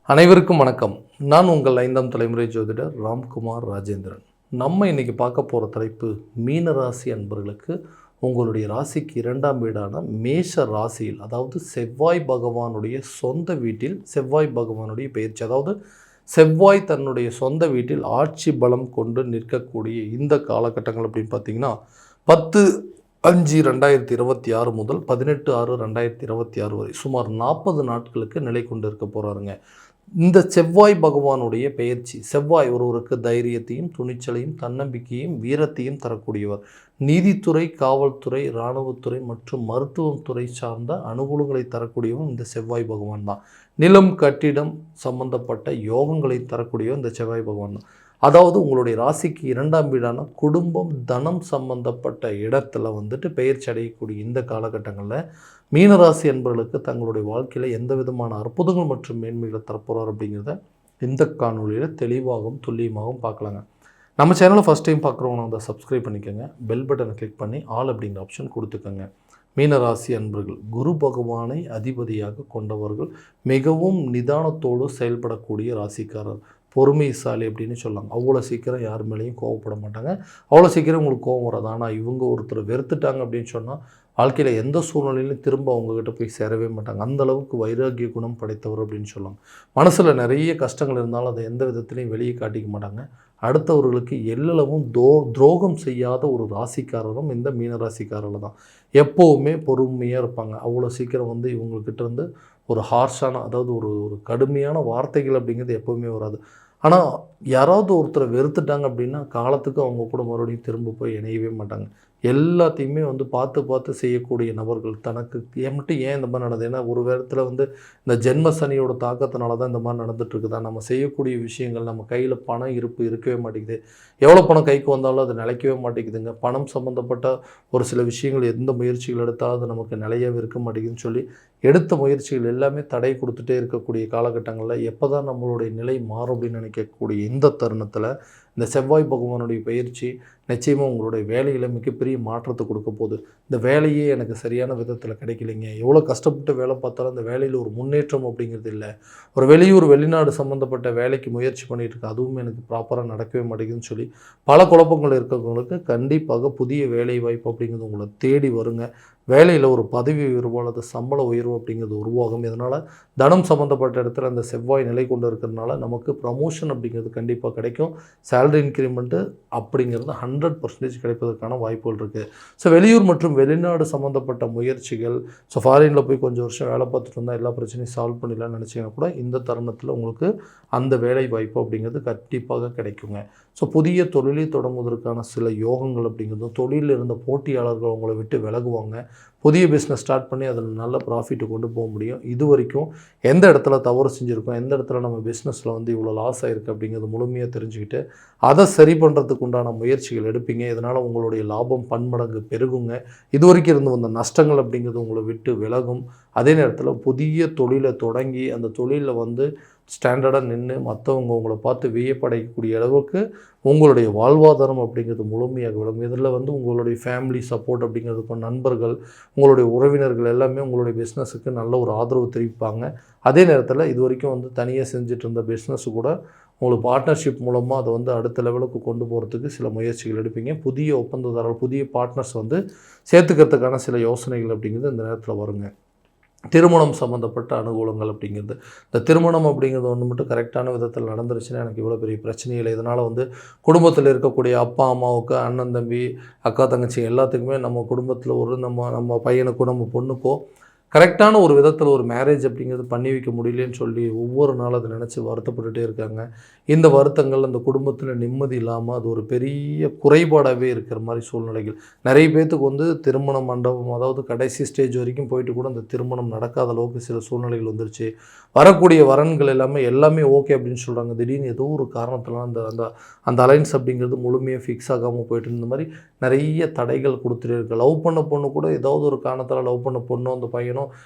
அனைவருக்கும் வணக்கம். நான் உங்கள் 5ஆம் தலைமுறை ஜோதிடர் ராம்குமார் ராஜேந்திரன். நம்ம இன்னைக்கு பார்க்க போகிற தலைப்பு மீன ராசி அன்பர்களுக்கு உங்களுடைய ராசிக்கு 2ஆம் வீடான மேஷ ராசியில், அதாவது செவ்வாய் பகவானுடைய சொந்த வீட்டில் செவ்வாய் பகவானுடைய பெயர்ச்சி, அதாவது செவ்வாய் தன்னுடைய சொந்த வீட்டில் ஆட்சி பலம் கொண்டு நிற்கக்கூடிய இந்த காலகட்டங்கள் அப்படின்னு பார்த்தீங்கன்னா 10/5/2026 முதல் 18/6/2026 வரை சுமார் 40 நாட்களுக்கு நிலை கொண்டு இருக்க போகிறாருங்க. இந்த செவ்வாய் பகவானுடைய பெயர்ச்சி, செவ்வாய் ஒருவருக்கு தைரியத்தையும் துணிச்சலையும் தன்னம்பிக்கையும் வீரத்தையும் தரக்கூடியவர். நீதித்துறை, காவல்துறை, இராணுவத்துறை மற்றும் மருத்துவம் துறை சார்ந்த அனுகூலங்களை தரக்கூடியவர் இந்த செவ்வாய் பகவான் தான். நிலம் கட்டிடம் சம்பந்தப்பட்ட யோகங்களை தரக்கூடியவர் இந்த செவ்வாய் பகவான் தான். அதாவது உங்களுடைய ராசிக்கு 2ஆம் வீடான குடும்பம், தனம் சம்பந்தப்பட்ட இடத்துல பெயர்ச்சி அடையக்கூடிய இந்த காலகட்டங்களில் மீனராசி என்பவர்களுக்கு தங்களுடைய வாழ்க்கையில் எந்த விதமான அற்புதங்கள் மற்றும் மேன்மைகளை தரப்போகிறார் அப்படிங்கிறத இந்த காணொலியில் தெளிவாகவும் துல்லியமாகவும் பார்க்கலாங்க. நம்ம சேனலை ஃபஸ்ட் டைம் பார்க்குறவங்க அதை சப்ஸ்கிரைப் பண்ணிக்கோங்க, பெல் பட்டனை கிளிக் பண்ணி ஆல் அப்படிங்கிற ஆப்ஷன் கொடுத்துக்கோங்க. மீனராசி அன்பர்கள் குரு பகவானை அதிபதியாக கொண்டவர்கள், மிகவும் நிதானத்தோடு செயல்படக்கூடிய ராசிக்காரர், பொறுமைசாலி அப்படின்னு சொல்லலாம். அவ்வளோ சீக்கிரம் யார் மேலேயும் கோவப்பட மாட்டாங்க, அவ்வளோ சீக்கிரம் உங்களுக்கு கோவம் வராது. ஆனால் இவங்க ஒருத்தர் வெறுத்துட்டாங்க அப்படின்னு சொன்னால் வாழ்க்கையில் எந்த சூழ்நிலையிலும் திரும்ப அவங்கக்கிட்ட போய் சேரவே மாட்டாங்க. அந்தளவுக்கு வைராகிய குணம் படைத்தவர் அப்படின்னு சொல்லலாம். மனசில் நிறைய கஷ்டங்கள் இருந்தாலும் அதை எந்த விதத்துலையும் வெளியே காட்டிக்க மாட்டாங்க. அடுத்தவர்களுக்கு எல்லளவும் துரோகம் செய்யாத ஒரு ராசிக்காரரும் இந்த மீனராசிக்காரர்கள் தான். எப்போவுமே பொறுமையாக இருப்பாங்க. அவ்வளோ சீக்கிரம் இவங்கக்கிட்ட இருந்து ஒரு ஹார்ஷான, அதாவது ஒரு ஒரு கடுமையான வார்த்தைகள் அப்படிங்கிறது எப்போவுமே வராது. ஆனால் யாராவது ஒருத்தரை வெறுத்துட்டாங்க அப்படின்னா காலத்துக்கு அவங்க கூட மறுபடியும் திரும்ப போய் இணையவே மாட்டாங்க. எல்லாத்தையுமே பார்த்து பார்த்து செய்யக்கூடிய நபர்கள். தனக்கு மட்டும் ஏன் இந்த மாதிரி நடந்தது, ஏன்னா ஒரு விதத்தில் இந்த ஜென்ம சனியோட தாக்கத்தினால தான் இந்த மாதிரி நடந்துகிட்ருக்குதா, நம்ம செய்யக்கூடிய விஷயங்கள், நம்ம கையில் பணம் இருப்பு இருக்கவே மாட்டேங்குது, எவ்வளோ பணம் கைக்கு வந்தாலும் அது நிலைக்கவே மாட்டேங்குதுங்க, பணம் சம்மந்தப்பட்ட ஒரு சில விஷயங்கள் எந்த முயற்சிகள் எடுத்தாலும் அது நமக்கு நிலையாகவே இருக்க மாட்டேங்குதுன்னு சொல்லி எடுத்த முயற்சிகள் எல்லாமே தடை கொடுத்துட்டே இருக்கக்கூடிய காலகட்டங்களில் எப்போ தான் நம்மளுடைய நிலை மாறும் அப்படின்னு நினைக்கக்கூடிய இந்த தருணத்தில் இந்த செவ்வாய் பகவானுடைய பயிற்சி நிச்சயமாக உங்களுடைய வேலையில் மிகப்பெரிய மாற்றத்தை கொடுக்க போகுது. இந்த வேலையே எனக்கு சரியான விதத்தில் கிடைக்கலைங்க, எவ்வளோ கஷ்டப்பட்டு வேலை பார்த்தாலும் அந்த வேலையில் ஒரு முன்னேற்றம் அப்படிங்கிறது இல்லை, ஒரு வெளிநாடு சம்மந்தப்பட்ட வேலைக்கு முயற்சி பண்ணிகிட்டு இருக்கேன், அதுவும் எனக்கு ப்ராப்பராக நடக்கவே மாட்டேங்குதுன்னு சொல்லி பல குழப்பங்கள் இருக்கிறவங்களுக்கு கண்டிப்பாக புதிய வேலை வாய்ப்பு அப்படிங்கிறது உங்களை தேடி வருங்க. வேலையில் ஒரு பதவி உயர்வோ அல்லது சம்பள உயர்வு அப்படிங்கிறது உருவாகும். இதனால் தனம் சம்மந்தப்பட்ட இடத்துல அந்த செவ்வாய் நிலை கொண்டு இருக்கிறதுனால நமக்கு ப்ரமோஷன் அப்படிங்கிறது கண்டிப்பாக கிடைக்கும். சேலரி இன்க்ரிமெண்ட்டு அப்படிங்கிறது 100% கிடைப்பதற்கான வாய்ப்புகள் இருக்குது. ஸோ வெளியூர் மற்றும் வெளிநாடு சம்மந்தப்பட்ட முயற்சிகள், ஸோ ஃபாரினில் போய் கொஞ்சம் வருஷம் வேலை பார்த்துட்டு இருந்தால் எல்லா பிரச்சனையும் சால்வ் பண்ணிடலாம்னு நினச்சிங்கன்னா கூட இந்த தருணத்தில் உங்களுக்கு அந்த வேலை வாய்ப்பு அப்படிங்கிறது கண்டிப்பாக கிடைக்குங்க. ஸோ புதிய தொழிலை தொடங்குவதற்கான சில யோகங்கள் அப்படிங்கிறதும், தொழிலில் இருந்த போட்டியாளர்கள் உங்களை விட்டு விலகுவாங்க, புதிய பிஸ்னஸ் ஸ்டார்ட் பண்ணி அதில் நல்ல ப்ராஃபிட்டு கொண்டு போக முடியும். இது வரைக்கும் எந்த இடத்துல தவறு செஞ்சுருக்கோம், எந்த இடத்துல நம்ம பிஸ்னஸில் இவ்வளோ லாஸ் ஆகிருக்கு அப்படிங்கிறது முழுமையாக தெரிஞ்சுக்கிட்டு அதை சரி பண்ணுறதுக்கு உண்டான முயற்சிகள் எடுப்பீங்க. இதனால் உங்களுடைய லாபம் பன்மடங்கு பெருகுங்க. இது வரைக்கும் இருந்து வந்த நஷ்டங்கள் அப்படிங்கிறது உங்களை விட்டு விலகும். அதே நேரத்தில் புதிய தொழிலை தொடங்கி அந்த தொழிலில் ஸ்டாண்டர்டாக நின்று மற்றவங்க உங்களை பார்த்து வியப்படையக்கூடிய அளவுக்கு உங்களுடைய வாழ்வாதாரம் அப்படிங்கிறது முழுமையாக விளங்கும். இதில் உங்களுடைய ஃபேமிலி சப்போர்ட் அப்படிங்கிறது, நண்பர்கள், உங்களுடைய உறவினர்கள் எல்லாமே உங்களுடைய பிஸ்னஸுக்கு நல்ல ஒரு ஆதரவு தெரிவிப்பாங்க. அதே நேரத்தில் இது வரைக்கும் தனியாக செஞ்சுட்டு இருந்த பிஸ்னஸு கூட உங்களுக்கு பார்ட்னர்ஷிப் மூலமாக அதை அடுத்த லெவலுக்கு கொண்டு போகிறதுக்கு சில முயற்சிகள் எடுப்பீங்க. புதிய ஒப்பந்ததாரர்கள், புதிய பார்ட்னர்ஸ் சேர்த்துக்கிறதுக்கான சில யோசனைகள் அப்படிங்கிறது இந்த நேரத்தில் வருங்க. திருமணம் சம்மந்தப்பட்ட அனுகூலங்கள் அப்படிங்கிறது, இந்த திருமணம் அப்படிங்கிறது மட்டும் கரெக்டான விதத்தில் நடந்துருச்சுன்னா எனக்கு இவ்வளோ பெரிய பிரச்சனை இல்லை. இதனால் குடும்பத்தில் இருக்கக்கூடிய அப்பா அம்மாவுக்கு, அண்ணன் தம்பி, அக்கா தங்கச்சி எல்லாத்துக்குமே நம்ம குடும்பத்தில் நம்ம பையனுக்கோ நம்ம பொண்ணுக்கோ கரெக்டான ஒரு விதத்தில் ஒரு மேரேஜ் அப்படிங்கிறது பண்ணி வைக்க முடியலன்னு சொல்லி ஒவ்வொரு நாளும் அதை நினச்சி வருத்தப்பட்டுகிட்டே இருக்காங்க. இந்த வருத்தங்கள் அந்த குடும்பத்தில் நிம்மதி இல்லாமல் அது ஒரு பெரிய குறைபாடாகவே இருக்கிற மாதிரி சூழ்நிலைகள். நிறைய பேர்த்துக்கு திருமண மண்டபம், அதாவது கடைசி ஸ்டேஜ் வரைக்கும் போயிட்டு கூட அந்த திருமணம் நடக்காத அளவுக்கு சில சூழ்நிலைகள் வந்துருச்சு. வரக்கூடிய வரன்கள் எல்லாமே ஓகே அப்படின்னு சொல்கிறாங்க. திடீர்னு ஏதோ ஒரு காரணத்தில் அந்த அந்த அந்த அலைன்ஸ் அப்படிங்கிறது முழுமையாக ஃபிக்ஸ் ஆகாமல் போயிட்டு இந்த மாதிரி நிறைய தடைகள் கொடுத்துட்டே இருக்குது. லவ் பண்ண பொண்ணு கூட ஏதாவது ஒரு காரணத்தில் லவ் பண்ண பொண்ணும் அந்த பையனும்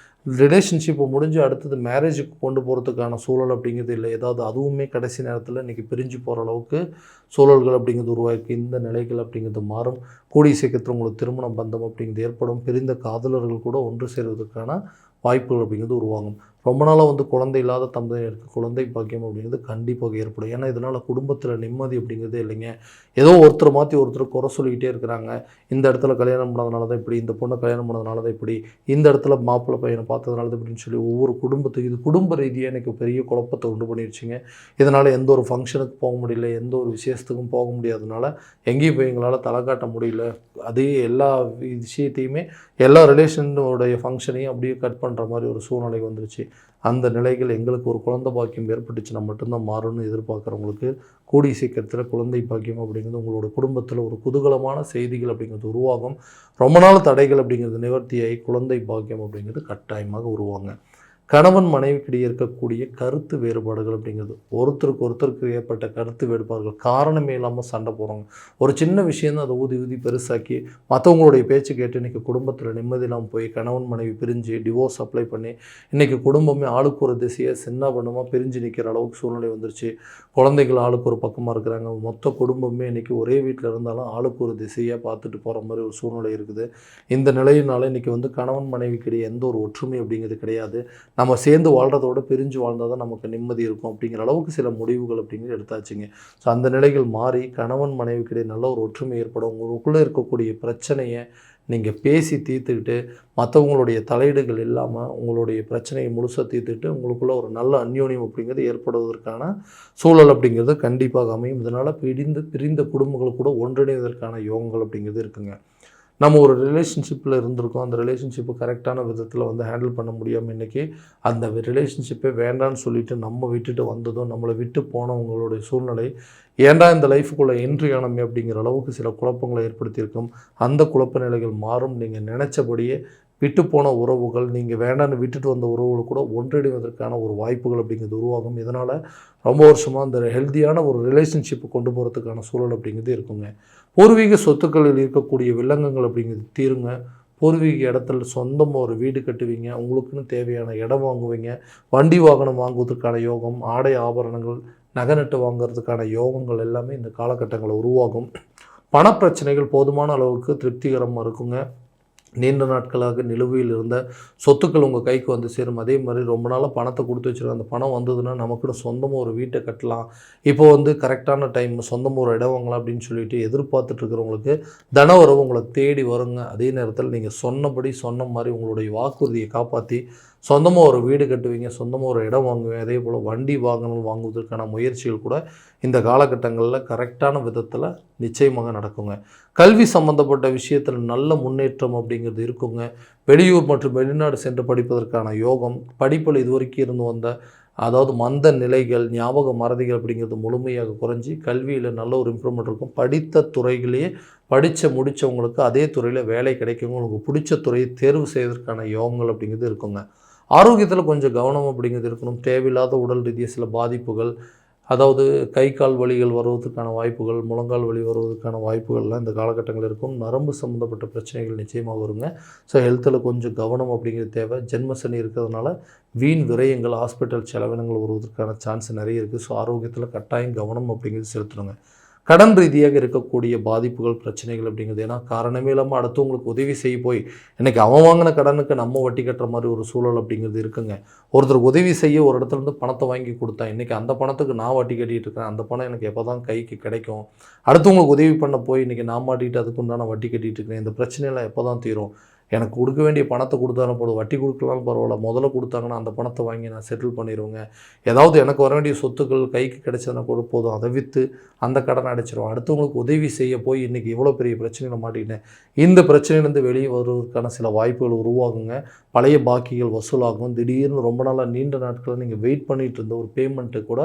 ரிலேஷன்ஷிப்பை முடிஞ்சு அடுத்தது மேரேஜுக்கு கொண்டு போகிறதுக்கான சூழல் அப்படிங்கிறது இல்லை. ஏதாவது அதுவுமே கடைசி நேரத்தில் இன்றைக்கி பிரிஞ்சு போகிற அளவுக்கு சூழல்கள் அப்படிங்கிறது உருவாக்கி இந்த நிலைகள் அப்படிங்கிறது மாறும். கூடிய சீக்கிரத்தில் உங்களுக்கு திருமண பந்தம் அப்படிங்கிறது ஏற்படும். பிரிந்த காதலர்கள் கூட ஒன்று சேர்வதற்கான வாய்ப்புகள் அப்படிங்கிறது உருவாகும். ரொம்ப நாளாக வந்து குழந்தை இல்லாத தம்பதியினருக்கு குழந்தை பாக்கியம் அப்படிங்கிறது கண்டிப்பாக ஏற்படும். ஏன்னா இதனால் குடும்பத்தில் நிம்மதி அப்படிங்கிறதே இல்லைங்க. ஏதோ ஒருத்தர் மாற்றி ஒருத்தர் குறை சொல்லிக்கிட்டே இருக்கிறாங்க. இந்த இடத்துல கல்யாணம் பண்ணதுனால தான் இப்படி, இந்த பொண்ணை கல்யாணம் பண்ணதுனால தான் இப்படி, இந்த இடத்துல மாப்பிள்ளை பையனை பார்த்ததுனால தான் இப்படின்னு சொல்லி ஒவ்வொரு குடும்பத்துக்கு இது குடும்ப ரீதியாக எனக்கு பெரிய குழப்பத்தை உண்டு பண்ணிடுச்சுங்க. இதனால் எந்த ஒரு ஃபங்க்ஷனுக்கு போக முடியல, எந்த ஒரு விசேஷத்துக்கும் போக முடியாதனால எங்கேயும் போய் எங்களால் தலை காட்ட முடியல. அதே எல்லா விஷயத்தையுமே எல்லா ரிலேஷனோடைய ஃபங்க்ஷனையும் அப்படியே கட் பண்ணுற மாதிரி ஒரு சூழ்நிலை வந்துருச்சு. அந்த நிலைகள் எங்களுக்கு ஒரு குழந்தை பாக்கியம் ஏற்பட்டுச்சுன்னா மட்டும்தான் மாறும்னு எதிர்பார்க்குறவங்களுக்கு கூடிய சீக்கிரத்தில் குழந்தை பாக்கியம் அப்படிங்கிறது உங்களோட குடும்பத்தில் ஒரு குதூகலமான செய்திகள் அப்படிங்கிறது உருவாகும். ரொம்ப நாள் தடைகள் அப்படிங்கிறது நிவர்த்தியாகி குழந்தை பாக்கியம் அப்படிங்கிறது கட்டாயமாக உருவாங்க. கணவன் மனைவிக்கிடையே இருக்கக்கூடிய கருத்து வேறுபாடுகள் அப்படிங்கிறது ஒருத்தருக்கு ஏற்பட்ட கருத்து வேறுபாடுகள் காரணமே இல்லாமல் சண்டை போடுறாங்க. ஒரு சின்ன விஷயம் தான் அதை ஊதி ஊதி பெருசாக்கி மற்றவங்களுடைய பேச்சு கேட்டு இன்றைக்கி குடும்பத்தில் நிம்மதி இல்லாமல் போய் கணவன் மனைவி பிரிஞ்சு டிவோர்ஸ் அப்ளை பண்ணி இன்றைக்கி குடும்பமே ஆளுக்கு ஒரு திசையை சின்ன பண்ணமாக பிரிஞ்சு நிற்கிற அளவுக்கு சூழ்நிலை வந்துருச்சு. குழந்தைகள் ஆளுக்கு ஒரு பக்கமாக இருக்கிறாங்க. மொத்த குடும்பமே இன்றைக்கி ஒரே வீட்டில் இருந்தாலும் ஆளுக்கு ஒரு திசையாக பார்த்துட்டு போகிற மாதிரி ஒரு சூழ்நிலை இருக்குது. இந்த நிலையினால இன்றைக்கி வந்து கணவன் மனைவிக்கிடையே எந்த ஒரு ஒற்றுமை அப்படிங்கிறது கிடையாது. நம்ம சேர்ந்து வாழ்கிறதோட பிரிஞ்சு வாழ்ந்தால் தான் நமக்கு நிம்மதி இருக்கும் அப்படிங்கிற அளவுக்கு சில முடிவுகள் அப்படிங்கிறது எடுத்தாச்சுங்க. ஸோ அந்த நிலைகள் மாறி கணவன் மனைவிக்கிடையே நல்ல ஒரு ஒற்றுமை ஏற்படும். உங்களுக்குள்ளே இருக்கக்கூடிய பிரச்சனையை நீங்கள் பேசி தீர்த்துக்கிட்டு மற்றவங்களுடைய தலையீடுகள் இல்லாமல் உங்களுடைய பிரச்சனையை முழுசாக தீர்த்துக்கிட்டு உங்களுக்குள்ளே ஒரு நல்ல அந்யோன்யம் அப்படிங்கிறது ஏற்படுவதற்கான சூழல் அப்படிங்கிறது கண்டிப்பாக அமையும். இதனால் பிரிந்த குடும்பங்கள் கூட ஒன்றிணைவதற்கான யோகங்கள் அப்படிங்கிறது இருக்குங்க. நம்ம ஒரு ரிலேஷன்ஷிப்பில் இருந்திருக்கோம். அந்த ரிலேஷன்ஷிப்பை கரெக்டான விதத்தில் வந்து ஹேண்டில் பண்ண முடியாமல் இன்றைக்கி அந்த ரிலேஷன்ஷிப்பே வேண்டான்னு சொல்லிவிட்டு நம்ம விட்டுட்டு வந்ததும் நம்மளை விட்டு போனவங்களுடைய சூழ்நிலை ஏன்டா இந்த லைஃபுக்குள்ளே என்ட்ரி ஆனமே அப்படிங்கிற அளவுக்கு சில குழப்பங்களை ஏற்படுத்தியிருக்கும். அந்த குழப்ப நிலைகள் மாறும். நீங்கள் நினச்சபடியே விட்டு போன உறவுகள், நீங்கள் வேண்டான்னு விட்டுட்டு வந்த உறவுகள் கூட ஒன்றிணைவதற்கான ஒரு வாய்ப்புகள் அப்படிங்கிறது உருவாகும். இதனால் ரொம்ப வருஷமாக அந்த ஹெல்த்தியான ஒரு ரிலேஷன்ஷிப்பை கொண்டு போகிறதுக்கான சூழல் அப்படிங்கிறது இருக்குங்க. பூர்வீக சொத்துக்களில் இருக்கக்கூடிய வில்லங்கங்கள் அப்படிங்கிறது தீருங்க. பூர்வீக இடத்துல சொந்தமாக ஒரு வீடு கட்டுவீங்க. உங்களுக்குன்னு தேவையான இடம் வாங்குவீங்க. வண்டி வாகனம் வாங்குவதற்கான யோகம், ஆடை ஆபரணங்கள், நகை நட்டு வாங்குறதுக்கான யோகங்கள் எல்லாமே இந்த காலகட்டங்களில் உருவாகும். பணப்பிரச்சனைகள் போதுமான அளவுக்கு திருப்திகரமாக இருக்குங்க. நீண்ட நாட்களாக நிலுவையில் இருந்த சொத்துக்கள் உங்கள் கைக்கு வந்து சேரும். அதே மாதிரி ரொம்ப நாளாக பணத்தை கொடுத்து வச்சுருக்க அந்த பணம் வந்ததுன்னா நமக்குன்னு சொந்தமாக ஒரு வீட்டை கட்டலாம். இப்போது வந்து கரெக்டான டைம் சொந்தமாக ஒரு இடம் வாங்கலாம் அப்படின்னு சொல்லிட்டு எதிர்பார்த்துட்ருக்கிறவங்களுக்கு தன வரவு உங்களை தேடி வருங்க. அதே நேரத்தில் நீங்கள் சொன்ன மாதிரி உங்களுடைய வாக்குறுதியை காப்பாற்றி சொந்தமாக ஒரு வீடு கட்டுவீங்க, சொந்தமாக ஒரு இடம் வாங்குவீங்க. அதே போல் வண்டி வாகனம் வாங்குவதற்கான முயற்சிகள் கூட இந்த காலகட்டங்களில் கரெக்டான விதத்தில் நிச்சயமாக நடக்குங்க. கல்வி சம்மந்தப்பட்ட விஷயத்தில் நல்ல முன்னேற்றம் அப்படிங்கிறது இருக்குங்க. வெளியூர் மற்றும் வெளிநாடு சென்று படிப்பதற்கான யோகம், படிப்பில் இதுவரைக்கும் இருந்து வந்த அதாவது மந்த நிலைகள், ஞாபக மறதிகள் அப்படிங்கிறது முழுமையாக குறைஞ்சி கல்வியில் நல்ல ஒரு இம்ப்ரூவ்மெண்ட் இருக்கும். படித்த துறைகளையே முடித்தவங்களுக்கு அதே துறையில் வேலை கிடைக்குங்க. உங்களுக்கு பிடிச்ச துறையை தேர்வு செய்வதற்கான யோகங்கள் அப்படிங்கிறது இருக்குங்க. ஆரோக்கியத்தில் கொஞ்சம் கவனம் அப்படிங்கிறது இருக்கணும். தேவையில்லாத உடல் ரீதியாக சில பாதிப்புகள், அதாவது கை கால் வலிகள் வருவதற்கான வாய்ப்புகள், முழங்கால் வலி வருவதற்கான வாய்ப்புகள்லாம் இந்த காலகட்டங்கள் இருக்கும். நரம்பு சம்மந்தப்பட்ட பிரச்சனைகள் நிச்சயமாக வருங்க. ஸோ ஹெல்த்தில் கொஞ்சம் கவனம் அப்படிங்கிறது தேவை. ஜென்மசனி இருக்கிறதுனால வீண் விரயங்கள், ஹாஸ்பிட்டல் செலவினங்கள் வருவதற்கான சான்ஸ் நிறைய இருக்குது. ஸோ ஆரோக்கியத்தில் கட்டாயம் கவனம் அப்படிங்கிறது செலுத்தணுங்க. கடன் ரீதியாக இருக்கக்கூடிய பாதிப்புகள், பிரச்சனைகள் அப்படிங்கிறது ஏன்னா காரணமே இல்லாமல் அடுத்தவங்களுக்கு உதவி செய்ய போய் இன்றைக்கி அவன் வாங்கின கடனுக்கு நம்ம வட்டி கட்டுற மாதிரி ஒரு சூழல் அப்படிங்கிறது இருக்குங்க. ஒருத்தருக்கு உதவி செய்ய ஒரு இடத்துலேருந்து பணத்தை வாங்கி கொடுத்தேன், இன்றைக்கி அந்த பணத்துக்கு நான் வட்டி கட்டிகிட்டு இருக்கேன். அந்த பணம் எனக்கு எப்போ தான் கைக்கு கிடைக்கும்? அடுத்தவங்களுக்கு உதவி பண்ண போய் இன்றைக்கி நான் மாட்டிக்கிட்டு அதுக்கு உண்டான வட்டி கட்டிகிட்டு இருக்கேன். இந்த பிரச்சனையெல்லாம் எப்போ தான் தீரும்? எனக்கு கொடுக்க வேண்டிய பணத்தை கொடுத்தாலும் போதும், வட்டி கொடுக்கலாலும் பரவாயில்ல, முதல்ல கொடுத்தாங்கன்னா அந்த பணத்தை வாங்கி நான் செட்டில் பண்ணிடுவேங்க. ஏதாவது எனக்கு வர வேண்டிய சொத்துக்கள் கைக்கு கிடைச்சதுன்னா கூட போதும், அதை விற்று அந்த கடனை அடைச்சிடும். அடுத்தவங்களுக்கு உதவி செய்ய போய் இன்றைக்கி இவ்வளோ பெரிய பிரச்சனையில் மாட்டிக்கிட்டேன். இந்த பிரச்சனையிலேருந்து வெளியே வருவதற்கான சில வாய்ப்புகள் உருவாகுங்க. பழைய பாக்கிகள் வசூலாகும். திடீர்னு ரொம்ப நாளாக நீண்ட நாட்களில் நீங்கள் வெயிட் பண்ணிகிட்டு இருந்த ஒரு பேமெண்ட்டு கூட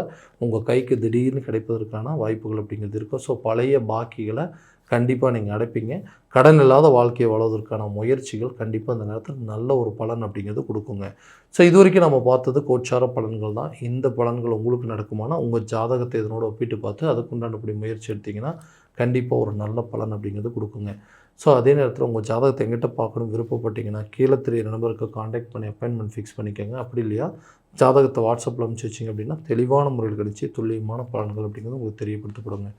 உங்கள் கைக்கு திடீர்னு கிடைப்பதற்கான வாய்ப்புகள் அப்படிங்கிறது இருக்கும். ஸோ பழைய பாக்கிகளை கண்டிப்பாக நீங்கள் அடைப்பீங்க. கடன் இல்லாத வாழ்க்கையை வாழ்வதற்கான முயற்சிகள் கண்டிப்பாக அந்த நேரத்தில் நல்ல ஒரு பலன் அப்படிங்கிறது கொடுக்குங்க. ஸோ இது வரைக்கும் நம்ம பார்த்தது கோச்சார பலன்கள் தான். இந்த பலன்கள் உங்களுக்கு நடக்குமானா உங்கள் ஜாதகத்தை இதனோட ஒப்பிட்டு பார்த்து அதுக்குண்டானபடி முயற்சி எடுத்திங்கன்னா கண்டிப்பாக ஒரு நல்ல பலன் அப்படிங்கிறது கொடுக்குங்க. ஸோ அதே நேரத்தில் உங்கள் ஜாதகத்தை எங்கிட்ட பார்க்கணும் விருப்பப்பட்டீங்கன்னா கீழே தெரிய நம்பருக்கு காண்டாக்ட் பண்ணி அப்பாயின்மெண்ட் ஃபிக்ஸ் பண்ணிக்கோங்க. அப்படி இல்லையா ஜாதகத்தை வாட்ஸ்அப்பில் அனுப்பிச்சி வச்சிங்க அப்படின்னா தெளிவான முறையில் கழிச்சு துல்லியமான பலன்கள் அப்படிங்கிறது உங்களுக்கு தெரியப்படுத்தப்படுங்க.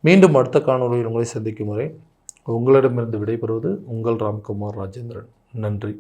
மீண்டும் அடுத்த காணொலியில் உங்களை சந்திக்கும் வரை உங்களிடமிருந்து விடைபெறுவது உங்கள் ராம்குமார் ராஜேந்திரன். நன்றி.